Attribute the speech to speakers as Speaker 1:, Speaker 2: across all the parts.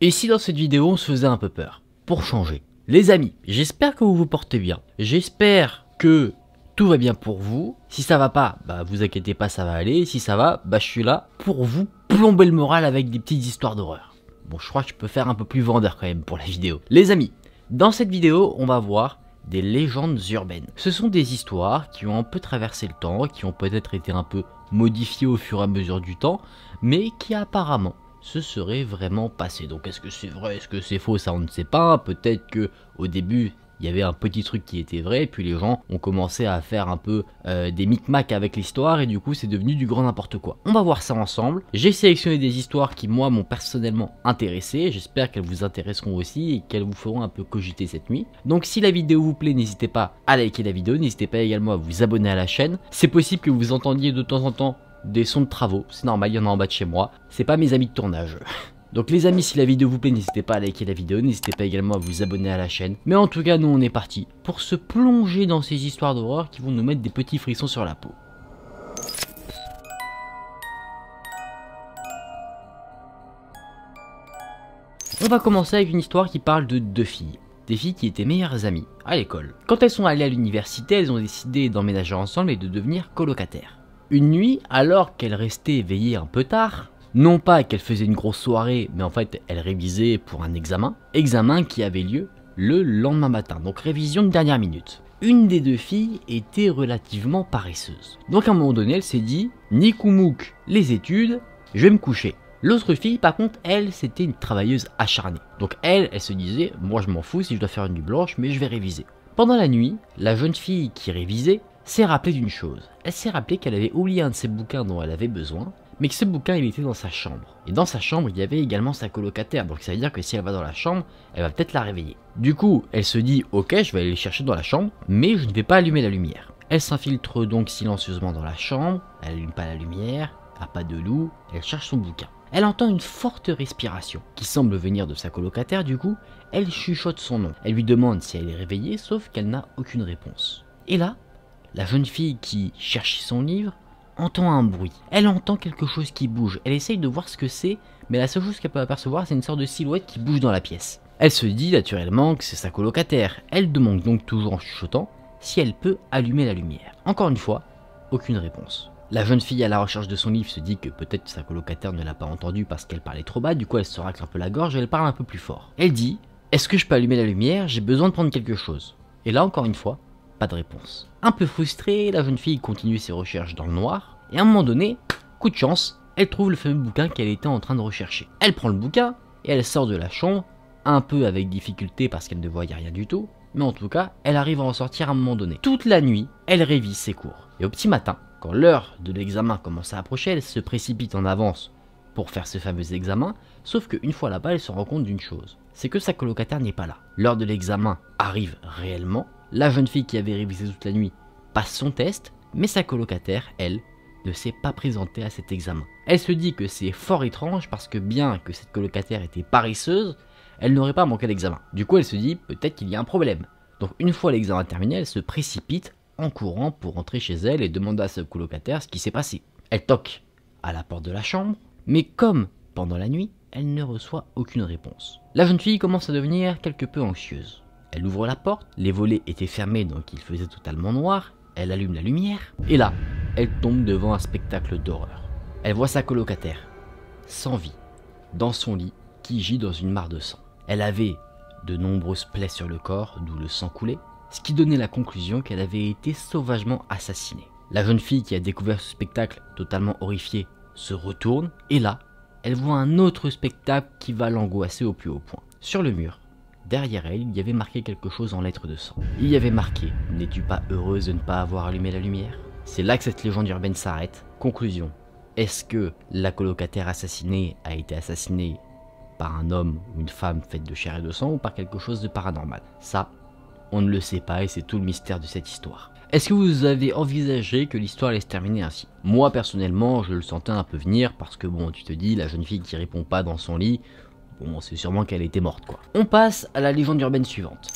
Speaker 1: Et si dans cette vidéo on se faisait un peu peur, pour changer? Les amis, j'espère que vous vous portez bien, j'espère que tout va bien pour vous. Si ça va pas, bah vous inquiétez pas, ça va aller. Si ça va, bah je suis là pour vous plomber le moral avec des petites histoires d'horreur. Bon, je crois que je peux faire un peu plus vendeur quand même pour la vidéo. Les amis, dans cette vidéo, on va voir des légendes urbaines. Ce sont des histoires qui ont un peu traversé le temps, qui ont peut-être été un peu modifiées au fur et à mesure du temps, mais qui apparemment se serait vraiment passé. Donc est-ce que c'est vrai, est-ce que c'est faux, ça on ne sait pas. Peut-être que au début il y avait un petit truc qui était vrai, puis les gens ont commencé à faire un peu des micmacs avec l'histoire, et du coup c'est devenu du grand n'importe quoi. On va voir ça ensemble. J'ai sélectionné des histoires qui moi m'ont personnellement intéressé, j'espère qu'elles vous intéresseront aussi et qu'elles vous feront un peu cogiter cette nuit. Donc si la vidéo vous plaît, n'hésitez pas à liker la vidéo, n'hésitez pas également à vous abonner à la chaîne. C'est possible que vous entendiez de temps en temps des sons de travaux, c'est normal, il y en a en bas de chez moi, c'est pas mes amis de tournage. Donc les amis, si la vidéo vous plaît, n'hésitez pas à liker la vidéo, n'hésitez pas également à vous abonner à la chaîne. Mais en tout cas, nous on est parti pour se plonger dans ces histoires d'horreur qui vont nous mettre des petits frissons sur la peau. On va commencer avec une histoire qui parle de deux filles. Des filles qui étaient meilleures amies à l'école. Quand elles sont allées à l'université, elles ont décidé d'emménager ensemble et de devenir colocataires. Une nuit, alors qu'elles restaient éveillées un peu tard, non pas qu'elles faisaient une grosse soirée, mais en fait elles révisaient pour un examen qui avait lieu le lendemain matin, donc révision de dernière minute. Une des deux filles était relativement paresseuse. Donc à un moment donné, elle s'est dit, Nikoumouk, les études, je vais me coucher. L'autre fille, par contre, elle, c'était une travailleuse acharnée. Donc elle se disait, moi je m'en fous si je dois faire une nuit blanche, mais je vais réviser. Pendant la nuit, la jeune fille qui révisait s'est rappelée d'une chose. Elle s'est rappelée qu'elle avait oublié un de ses bouquins dont elle avait besoin, mais que ce bouquin il était dans sa chambre. Et dans sa chambre il y avait également sa colocataire, donc ça veut dire que si elle va dans la chambre, elle va peut-être la réveiller. Du coup elle se dit ok, je vais aller les chercher dans la chambre, mais je ne vais pas allumer la lumière. Elle s'infiltre donc silencieusement dans la chambre, elle n'allume pas la lumière, à pas de loup, elle cherche son bouquin. Elle entend une forte respiration qui semble venir de sa colocataire, du coup elle chuchote son nom. Elle lui demande si elle est réveillée, sauf qu'elle n'a aucune réponse. Et là, la jeune fille qui cherche son livre entend un bruit. Elle entend quelque chose qui bouge. Elle essaye de voir ce que c'est, mais la seule chose qu'elle peut apercevoir, c'est une sorte de silhouette qui bouge dans la pièce. Elle se dit naturellement que c'est sa colocataire. Elle demande donc toujours en chuchotant si elle peut allumer la lumière. Encore une fois, aucune réponse. La jeune fille à la recherche de son livre se dit que peut-être sa colocataire ne l'a pas entendu parce qu'elle parlait trop bas, du coup elle se racle un peu la gorge et elle parle un peu plus fort. Elle dit « Est-ce que je peux allumer la lumière? J'ai besoin de prendre quelque chose. » Et là encore une fois, pas de réponse. Un peu frustrée, la jeune fille continue ses recherches dans le noir, et à un moment donné, coup de chance, elle trouve le fameux bouquin qu'elle était en train de rechercher. Elle prend le bouquin, et elle sort de la chambre, un peu avec difficulté parce qu'elle ne voyait rien du tout, mais en tout cas, elle arrive à en sortir à un moment donné. Toute la nuit, elle révise ses cours. Et au petit matin, quand l'heure de l'examen commence à approcher, elle se précipite en avance pour faire ce fameux examen, sauf qu'une fois là-bas, elle se rend compte d'une chose, c'est que sa colocataire n'est pas là. L'heure de l'examen arrive réellement, la jeune fille qui avait révisé toute la nuit passe son test, mais sa colocataire, elle, ne s'est pas présentée à cet examen. Elle se dit que c'est fort étrange parce que bien que cette colocataire était paresseuse, elle n'aurait pas manqué l'examen. Du coup, elle se dit peut-être qu'il y a un problème. Donc une fois l'examen terminé, elle se précipite en courant pour rentrer chez elle et demander à sa colocataire ce qui s'est passé. Elle toque à la porte de la chambre, mais comme pendant la nuit, elle ne reçoit aucune réponse. La jeune fille commence à devenir quelque peu anxieuse. Elle ouvre la porte, les volets étaient fermés donc il faisait totalement noir, elle allume la lumière, et là, elle tombe devant un spectacle d'horreur. Elle voit sa colocataire, sans vie, dans son lit, qui gît dans une mare de sang. Elle avait de nombreuses plaies sur le corps, d'où le sang coulait, ce qui donnait la conclusion qu'elle avait été sauvagement assassinée. La jeune fille qui a découvert ce spectacle, totalement horrifiée, se retourne, et là, elle voit un autre spectacle qui va l'angoisser au plus haut point. Sur le mur, derrière elle, il y avait marqué quelque chose en lettres de sang. Il y avait marqué « N'es-tu pas heureuse de ne pas avoir allumé la lumière ?» C'est là que cette légende urbaine s'arrête. Conclusion. Est-ce que la colocataire assassinée a été assassinée par un homme ou une femme faite de chair et de sang ou par quelque chose de paranormal? Ça, on ne le sait pas et c'est tout le mystère de cette histoire. Est-ce que vous avez envisagé que l'histoire allait se terminer ainsi? Moi personnellement, je le sentais un peu venir parce que bon, tu te dis, la jeune fille qui répond pas dans son lit, bon, c'est sûrement qu'elle était morte quoi. On passe à la légende urbaine suivante.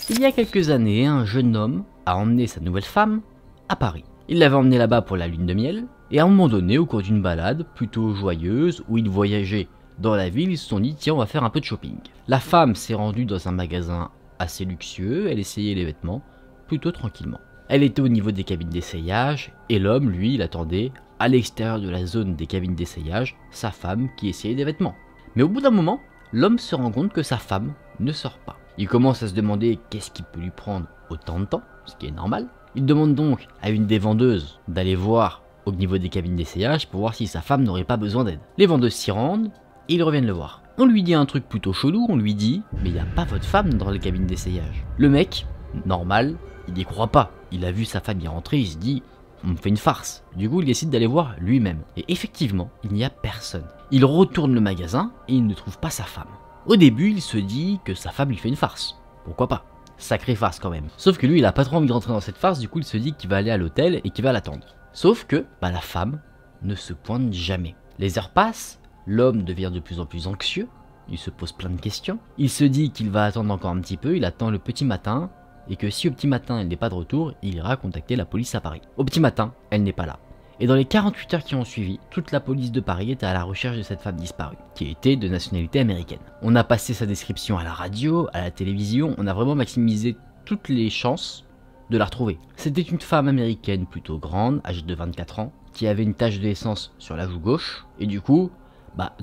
Speaker 1: Il y a quelques années, un jeune homme a emmené sa nouvelle femme à Paris. Il l'avait emmenée là-bas pour la lune de miel, et à un moment donné, au cours d'une balade plutôt joyeuse, où ils voyageaient dans la ville, ils se sont dit tiens, on va faire un peu de shopping. La femme s'est rendue dans un magasin assez luxueux, elle essayait les vêtements plutôt tranquillement. Elle était au niveau des cabines d'essayage, et l'homme, lui, il attendait à l'extérieur de la zone des cabines d'essayage sa femme qui essayait des vêtements. Mais au bout d'un moment, l'homme se rend compte que sa femme ne sort pas. Il commence à se demander qu'est-ce qui peut lui prendre autant de temps, ce qui est normal. Il demande donc à une des vendeuses d'aller voir au niveau des cabines d'essayage pour voir si sa femme n'aurait pas besoin d'aide. Les vendeuses s'y rendent et ils reviennent le voir. On lui dit un truc plutôt chelou, on lui dit « mais il n'y a pas votre femme dans les cabines d'essayage ». Le mec, normal, il n'y croit pas. Il a vu sa femme y rentrer, il se dit « on me fait une farce ». Du coup, il décide d'aller voir lui-même. Et effectivement, il n'y a personne. Il retourne le magasin et il ne trouve pas sa femme. Au début, il se dit que sa femme lui fait une farce. Pourquoi pas? Sacrée farce quand même. Sauf que lui, il a pas trop envie de rentrer dans cette farce, du coup, il se dit qu'il va aller à l'hôtel et qu'il va l'attendre. Sauf que, la femme ne se pointe jamais. Les heures passent, l'homme devient de plus en plus anxieux, il se pose plein de questions. Il se dit qu'il va attendre encore un petit peu, il attend le petit matin, et que si au petit matin elle n'est pas de retour, il ira contacter la police à Paris. Au petit matin, elle n'est pas là. Et dans les 48 heures qui ont suivi, toute la police de Paris était à la recherche de cette femme disparue, qui était de nationalité américaine. On a passé sa description à la radio, à la télévision, on a vraiment maximisé toutes les chances de la retrouver. C'était une femme américaine plutôt grande, âgée de 24 ans, qui avait une tache d'essence sur la joue gauche, et du coup,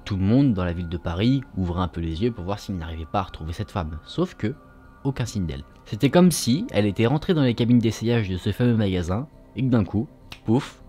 Speaker 1: tout le monde dans la ville de Paris ouvrait un peu les yeux pour voir s'il n'arrivait pas à retrouver cette femme. Sauf que, aucun signe d'elle. C'était comme si elle était rentrée dans les cabines d'essayage de ce fameux magasin, et que d'un coup, pouf,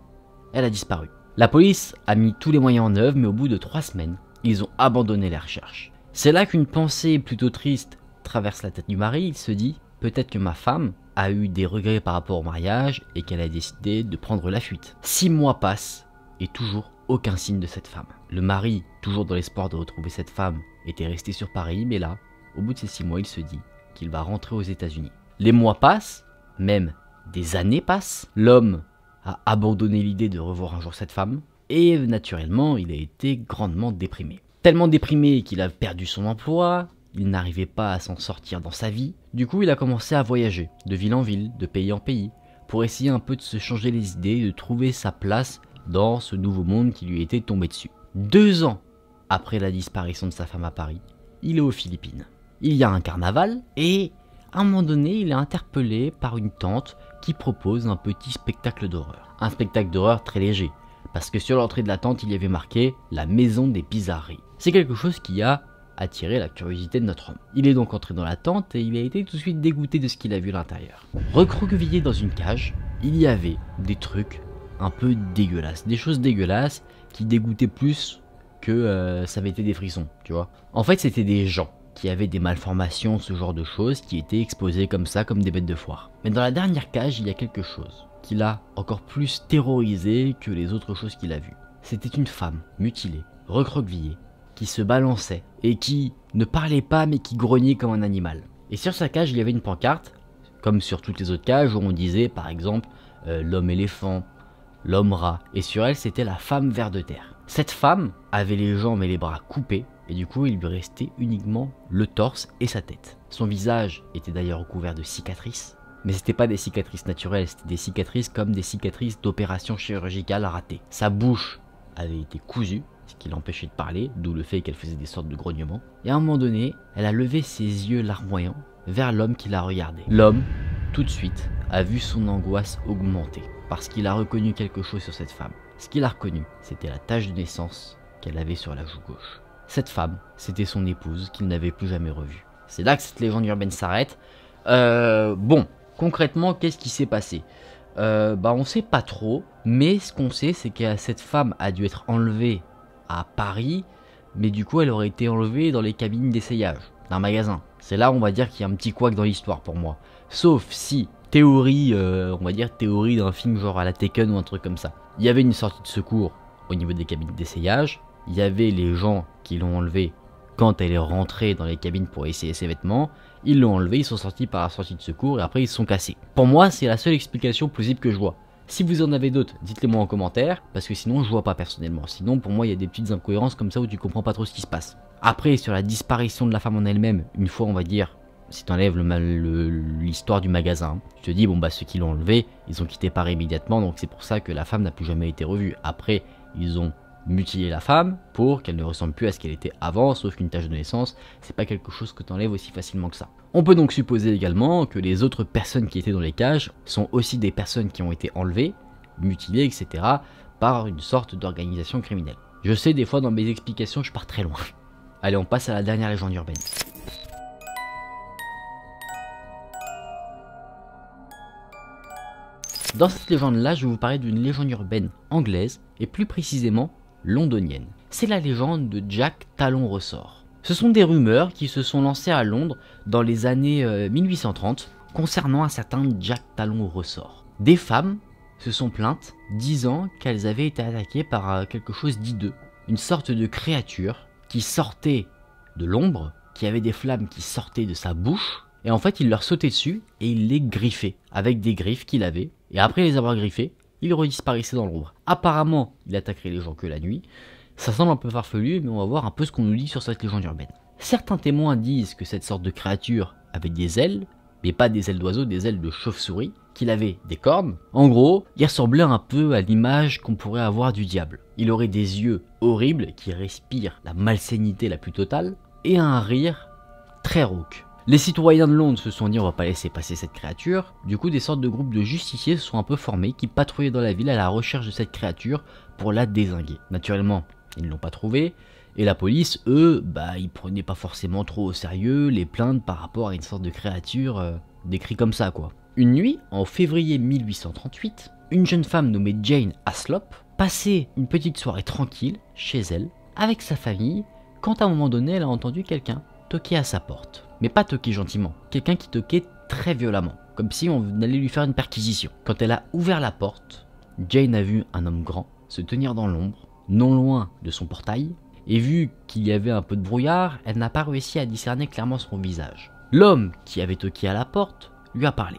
Speaker 1: elle a disparu. La police a mis tous les moyens en œuvre, mais au bout de 3 semaines, ils ont abandonné les recherches. C'est là qu'une pensée plutôt triste traverse la tête du mari, il se dit, peut-être que ma femme a eu des regrets par rapport au mariage et qu'elle a décidé de prendre la fuite. 6 mois passent et toujours aucun signe de cette femme. Le mari, toujours dans l'espoir de retrouver cette femme, était resté sur Paris, mais là, au bout de ces 6 mois, il se dit qu'il va rentrer aux États-Unis. Les mois passent, même des années passent, l'homme a abandonné l'idée de revoir un jour cette femme, et naturellement, il a été grandement déprimé. Tellement déprimé qu'il a perdu son emploi, il n'arrivait pas à s'en sortir dans sa vie, du coup il a commencé à voyager, de ville en ville, de pays en pays, pour essayer un peu de se changer les idées, de trouver sa place dans ce nouveau monde qui lui était tombé dessus. 2 ans après la disparition de sa femme à Paris, il est aux Philippines. Il y a un carnaval, et à un moment donné, il est interpellé par une tante qui propose un petit spectacle d'horreur. Un spectacle d'horreur très léger, parce que sur l'entrée de la tente, il y avait marqué « La maison des bizarreries ». C'est quelque chose qui a attiré la curiosité de notre homme. Il est donc entré dans la tente et il a été tout de suite dégoûté de ce qu'il a vu à l'intérieur. Recroquevillé dans une cage, il y avait des trucs un peu dégueulasses, des choses dégueulasses qui dégoûtaient plus que ça avait été des frissons, tu vois. En fait, c'était des gens qui avaient des malformations, ce genre de choses, qui étaient exposés comme ça, comme des bêtes de foire. Mais dans la dernière cage, il y a quelque chose qui l'a encore plus terrorisé que les autres choses qu'il a vues. C'était une femme mutilée, recroquevillée, qui se balançait et qui ne parlait pas mais qui grognait comme un animal. Et sur sa cage, il y avait une pancarte, comme sur toutes les autres cages où on disait par exemple l'homme éléphant, l'homme rat, et sur elle c'était la femme ver de terre. Cette femme avait les jambes et les bras coupés, et du coup il lui restait uniquement le torse et sa tête. Son visage était d'ailleurs recouvert de cicatrices, mais c'était pas des cicatrices naturelles, c'était des cicatrices comme des cicatrices d'opérations chirurgicales ratées. Sa bouche avait été cousue, ce qui l'empêchait de parler, d'où le fait qu'elle faisait des sortes de grognements. Et à un moment donné, elle a levé ses yeux larmoyants vers l'homme qui la regardait. L'homme, tout de suite, a vu son angoisse augmenter, parce qu'il a reconnu quelque chose sur cette femme. Ce qu'il a reconnu, c'était la tache de naissance qu'elle avait sur la joue gauche. Cette femme, c'était son épouse qu'il n'avait plus jamais revue. C'est là que cette légende urbaine s'arrête. Bon, concrètement, qu'est-ce qui s'est passé ? On sait pas trop, mais ce qu'on sait, c'est que cette femme a dû être enlevée à Paris, mais du coup elle aurait été enlevée dans les cabines d'essayage d'un magasin. C'est là on va dire qu'il y a un petit couac dans l'histoire pour moi. Sauf si, théorie, on va dire théorie d'un film genre à la Taken ou un truc comme ça. Il y avait une sortie de secours au niveau des cabines d'essayage, il y avait les gens qui l'ont enlevée quand elle est rentrée dans les cabines pour essayer ses vêtements, ils l'ont enlevée, ils sont sortis par la sortie de secours et après ils se sont cassés. Pour moi c'est la seule explication plausible que je vois. Si vous en avez d'autres, dites-les moi en commentaire, parce que sinon je vois pas personnellement. Sinon pour moi il y a des petites incohérences comme ça où tu comprends pas trop ce qui se passe. Après sur la disparition de la femme en elle-même, une fois on va dire si t'enlèves l'histoire du magasin. Tu te dis, bon bah ceux qui l'ont enlevé, ils ont quitté Paris immédiatement, donc c'est pour ça que la femme n'a plus jamais été revue. Après, ils ont mutilé la femme pour qu'elle ne ressemble plus à ce qu'elle était avant, sauf qu'une tache de naissance, c'est pas quelque chose que t'enlèves aussi facilement que ça. On peut donc supposer également que les autres personnes qui étaient dans les cages sont aussi des personnes qui ont été enlevées, mutilées, etc. par une sorte d'organisation criminelle. Je sais, des fois dans mes explications, je pars très loin. Allez, on passe à la dernière légende urbaine. Dans cette légende-là, je vais vous parler d'une légende urbaine anglaise, et plus précisément londonienne. C'est la légende de Jack Talon-Ressort. Ce sont des rumeurs qui se sont lancées à Londres dans les années 1830 concernant un certain Jack Talon-Ressort. Des femmes se sont plaintes disant qu'elles avaient été attaquées par quelque chose d'hideux, une sorte de créature qui sortait de l'ombre, qui avait des flammes qui sortaient de sa bouche, et en fait il leur sautait dessus et il les griffait avec des griffes qu'il avait, et après les avoir griffés, il redisparaissait dans l'ombre. Apparemment, il attaquerait les gens que la nuit. Ça semble un peu farfelu, mais on va voir un peu ce qu'on nous dit sur cette légende urbaine. Certains témoins disent que cette sorte de créature avait des ailes, mais pas des ailes d'oiseau, des ailes de chauve-souris, qu'il avait des cornes. En gros, il ressemblait un peu à l'image qu'on pourrait avoir du diable. Il aurait des yeux horribles qui respirent la malsénité la plus totale, et un rire très rauque. Les citoyens de Londres se sont dit on va pas laisser passer cette créature. Du coup, des sortes de groupes de justiciers se sont un peu formés qui patrouillaient dans la ville à la recherche de cette créature pour la dézinguer. Naturellement, ils ne l'ont pas trouvée. Et la police, eux, ils prenaient pas forcément trop au sérieux les plaintes par rapport à une sorte de créature décrite comme ça, quoi. Une nuit, en février 1838, une jeune femme nommée Jane Haslop passait une petite soirée tranquille chez elle avec sa famille quand à un moment donné, elle a entendu quelqu'un toquer à sa porte. Mais pas toquer gentiment, quelqu'un qui toquait très violemment, comme si on allait lui faire une perquisition. Quand elle a ouvert la porte, Jane a vu un homme grand se tenir dans l'ombre, non loin de son portail, et vu qu'il y avait un peu de brouillard, elle n'a pas réussi à discerner clairement son visage. L'homme qui avait toqué à la porte lui a parlé.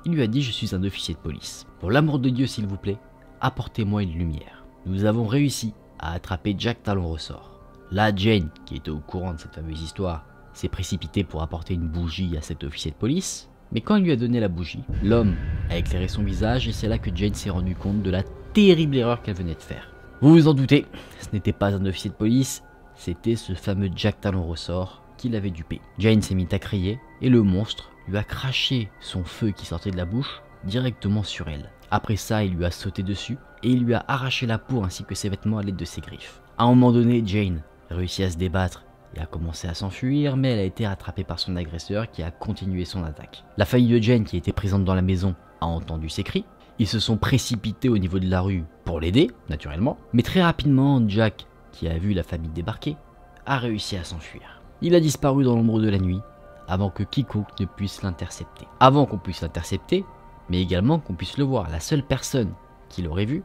Speaker 1: Il lui a dit « Je suis un officier de police. Pour l'amour de Dieu, s'il vous plaît, apportez-moi une lumière. » Nous avons réussi à attraper Jack Talon-Ressort. Là, Jane, qui était au courant de cette fameuse histoire, s'est précipité pour apporter une bougie à cet officier de police, mais quand il lui a donné la bougie, l'homme a éclairé son visage et c'est là que Jane s'est rendu compte de la terrible erreur qu'elle venait de faire. Vous vous en doutez, ce n'était pas un officier de police, c'était ce fameux Jack Talon-Ressort qui l'avait dupé. Jane s'est mise à crier et le monstre lui a craché son feu qui sortait de la bouche directement sur elle. Après ça, il lui a sauté dessus et il lui a arraché la peau ainsi que ses vêtements à l'aide de ses griffes. À un moment donné, Jane réussit à se débattre et a commencé à s'enfuir, mais elle a été rattrapée par son agresseur qui a continué son attaque. La famille de Jane, qui était présente dans la maison, a entendu ses cris. Ils se sont précipités au niveau de la rue pour l'aider, naturellement. Mais très rapidement, Jack, qui a vu la famille débarquer, a réussi à s'enfuir. Il a disparu dans l'ombre de la nuit, avant que quiconque ne puisse l'intercepter. Avant qu'on puisse l'intercepter, mais également qu'on puisse le voir. La seule personne qui l'aurait vu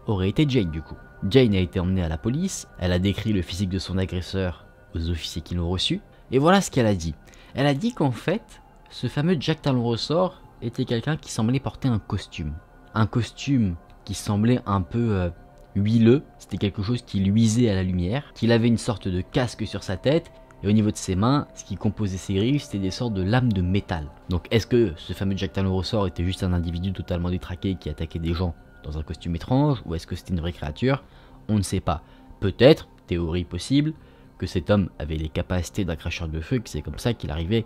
Speaker 1: aurait été Jane du coup. Jane a été emmenée à la police, elle a décrit le physique de son agresseur aux officiers qui l'ont reçu, et voilà ce qu'elle a dit. Elle a dit qu'en fait, ce fameux Jack Talon-Ressort était quelqu'un qui semblait porter un costume. Un costume qui semblait un peu huileux, c'était quelque chose qui luisait à la lumière, qu'il avait une sorte de casque sur sa tête, et au niveau de ses mains, ce qui composait ses griffes, c'était des sortes de lames de métal. Donc est-ce que ce fameux Jack Talon-Ressort était juste un individu totalement détraqué qui attaquait des gens dans un costume étrange, ou est-ce que c'était une vraie créature? On ne sait pas. Peut-être, théorie possible, que cet homme avait les capacités d'un cracheur de feu, que c'est comme ça qu'il arrivait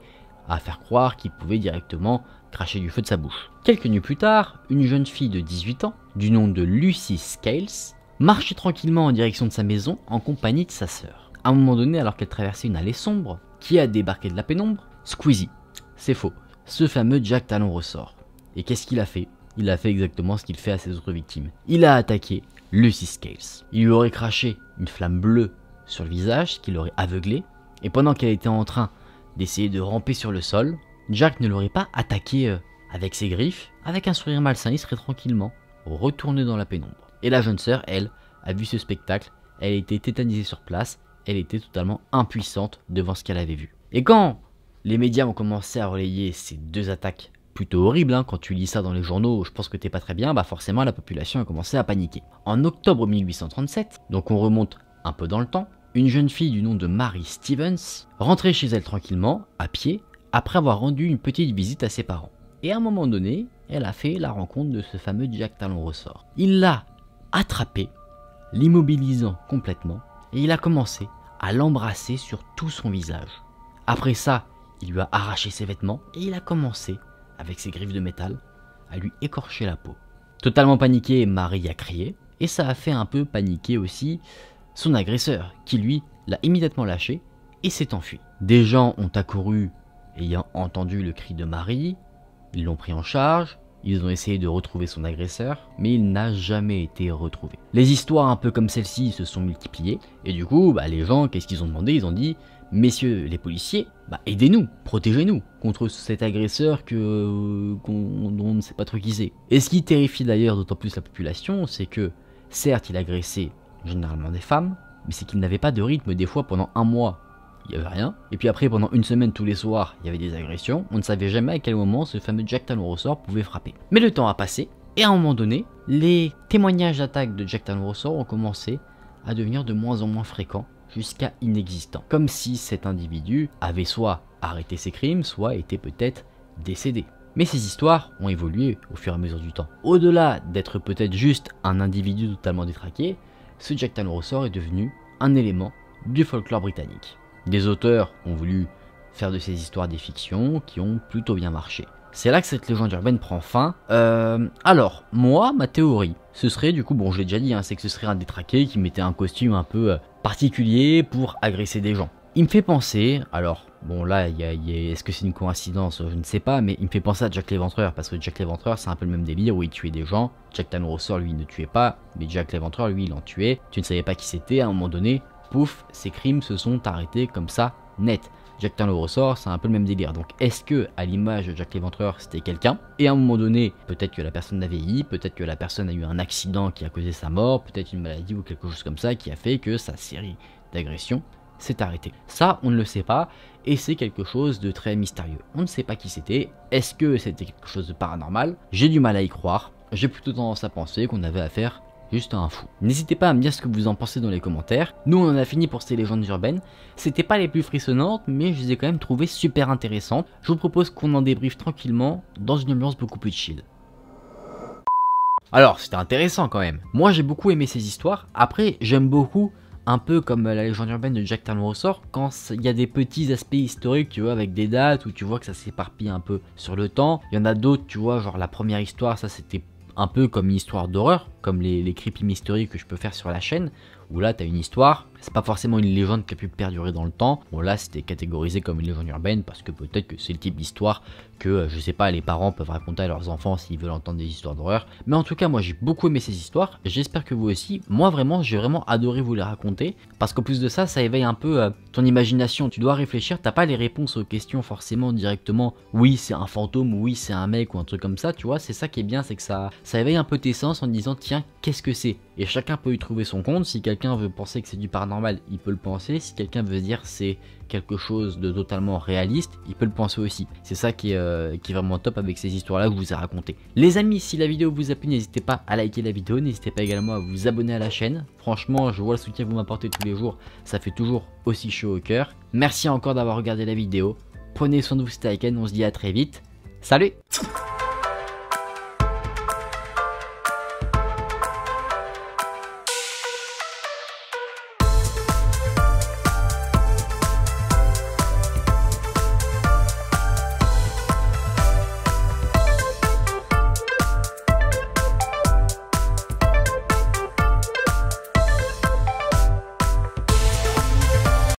Speaker 1: à faire croire qu'il pouvait directement cracher du feu de sa bouche. Quelques nuits plus tard, une jeune fille de 18 ans, du nom de Lucy Scales, marchait tranquillement en direction de sa maison en compagnie de sa sœur. À un moment donné, alors qu'elle traversait une allée sombre, qui a débarqué de la pénombre? Squeezie. C'est faux. Ce fameux Jack Talon-Ressort. Et qu'est-ce qu'il a fait? Il a fait exactement ce qu'il fait à ses autres victimes. Il a attaqué Lucy Scales. Il lui aurait craché une flamme bleue sur le visage, qui l'aurait aveuglé, et pendant qu'elle était en train d'essayer de ramper sur le sol, Jack ne l'aurait pas attaqué avec ses griffes, avec un sourire malsain, il serait tranquillement retourné dans la pénombre. Et la jeune sœur, elle, a vu ce spectacle, elle était tétanisée sur place, elle était totalement impuissante devant ce qu'elle avait vu. Et quand les médias ont commencé à relayer ces deux attaques plutôt horribles, quand tu lis ça dans les journaux, je pense que t'es pas très bien, forcément la population a commencé à paniquer. En octobre 1837, donc on remonte un peu dans le temps, une jeune fille du nom de Mary Stevens rentrait chez elle tranquillement, à pied, après avoir rendu une petite visite à ses parents. Et à un moment donné, elle a fait la rencontre de ce fameux Jack Talon Ressort. Il l'a attrapé, l'immobilisant complètement, et il a commencé à l'embrasser sur tout son visage. Après ça, il lui a arraché ses vêtements et il a commencé, avec ses griffes de métal, à lui écorcher la peau. Totalement paniqué, Marie a crié, et ça a fait un peu paniquer aussi son agresseur, qui lui l'a immédiatement lâché et s'est enfui. Des gens ont accouru ayant entendu le cri de Marie, ils l'ont pris en charge, ils ont essayé de retrouver son agresseur, mais il n'a jamais été retrouvé. Les histoires un peu comme celle-ci se sont multipliées, et du coup, les gens, qu'est-ce qu'ils ont demandé? Ils ont dit, messieurs les policiers, aidez-nous, protégez-nous contre cet agresseur dont on ne sait pas trop qui c'est. Et ce qui terrifie d'ailleurs d'autant plus la population, c'est que, certes, il agressait généralement des femmes, mais c'est qu'il n'avait pas de rythme. Des fois, pendant un mois, il n'y avait rien. Et puis après, pendant une semaine, tous les soirs, il y avait des agressions. On ne savait jamais à quel moment ce fameux Jack Talon Ressort pouvait frapper. Mais le temps a passé, et à un moment donné, les témoignages d'attaque de Jack Talon Ressort ont commencé à devenir de moins en moins fréquents, jusqu'à inexistants. Comme si cet individu avait soit arrêté ses crimes, soit était peut-être décédé. Mais ces histoires ont évolué au fur et à mesure du temps. Au-delà d'être peut-être juste un individu totalement détraqué, ce Jack Talon Ressort est devenu un élément du folklore britannique. Des auteurs ont voulu faire de ces histoires des fictions qui ont plutôt bien marché. C'est là que cette légende urbaine prend fin. Alors, moi, ma théorie, ce serait du coup, bon je l'ai déjà dit, c'est que ce serait un détraqué qui mettait un costume un peu particulier pour agresser des gens. Il me fait penser, alors, bon là, est-ce que c'est une coïncidence? Je ne sais pas, mais il me fait penser à Jack l'Éventreur, parce que Jack l'Éventreur, c'est un peu le même délire où il tuait des gens. Jack Talon Ressort, lui, il ne tuait pas, mais Jack l'Éventreur, lui, il en tuait. Tu ne savais pas qui c'était, à un moment donné, pouf, ses crimes se sont arrêtés comme ça, net. Jack Talon Ressort, c'est un peu le même délire. Donc est-ce que, à l'image de Jack l'Éventreur, c'était quelqu'un? Et à un moment donné, peut-être que la personne a vieilli, peut-être que la personne a eu un accident qui a causé sa mort, peut-être une maladie ou quelque chose comme ça qui a fait que sa série d'agressions s'est arrêtée. Ça, on ne le sait pas, et c'est quelque chose de très mystérieux. On ne sait pas qui c'était. Est-ce que c'était quelque chose de paranormal? J'ai du mal à y croire. J'ai plutôt tendance à penser qu'on avait affaire juste un fou. N'hésitez pas à me dire ce que vous en pensez dans les commentaires. Nous on en a fini pour ces légendes urbaines. C'était pas les plus frissonnantes, mais je les ai quand même trouvées super intéressantes. Je vous propose qu'on en débriefe tranquillement dans une ambiance beaucoup plus chill. Alors c'était intéressant quand même. Moi j'ai beaucoup aimé ces histoires. Après j'aime beaucoup, un peu comme la légende urbaine de Jack Talon Ressort, quand il y a des petits aspects historiques, tu vois, avec des dates où tu vois que ça s'éparpille un peu sur le temps. Il y en a d'autres, tu vois, genre la première histoire, ça c'était un peu comme une histoire d'horreur, comme les creepy mystery que je peux faire sur la chaîne, où là t'as une histoire, c'est pas forcément une légende qui a pu perdurer dans le temps. Bon là c'était catégorisé comme une légende urbaine parce que peut-être que c'est le type d'histoire que je sais pas, les parents peuvent raconter à leurs enfants s'ils veulent entendre des histoires d'horreur. Mais en tout cas moi j'ai beaucoup aimé ces histoires, j'espère que vous aussi. Moi vraiment j'ai vraiment adoré vous les raconter, parce qu'en plus de ça, ça éveille un peu ton imagination. Tu dois réfléchir, t'as pas les réponses aux questions forcément directement, oui c'est un fantôme, oui c'est un mec ou un truc comme ça, tu vois. C'est ça qui est bien, c'est que ça éveille un peu tes sens en disant tiens qu'est-ce que c'est. Et chacun peut y trouver son compte. Si quelqu'un veut penser que c'est du paranormal, il peut le penser. Si quelqu'un veut dire c'est quelque chose de totalement réaliste, il peut le penser aussi. C'est ça qui est vraiment top avec ces histoires-là que je vous ai racontées. Les amis, si la vidéo vous a plu, n'hésitez pas à liker la vidéo, n'hésitez pas également à vous abonner à la chaîne. Franchement, je vois le soutien que vous m'apportez tous les jours, ça fait toujours aussi chaud au cœur. Merci encore d'avoir regardé la vidéo. Prenez soin de vous, c'était Aiken, on se dit à très vite. Salut!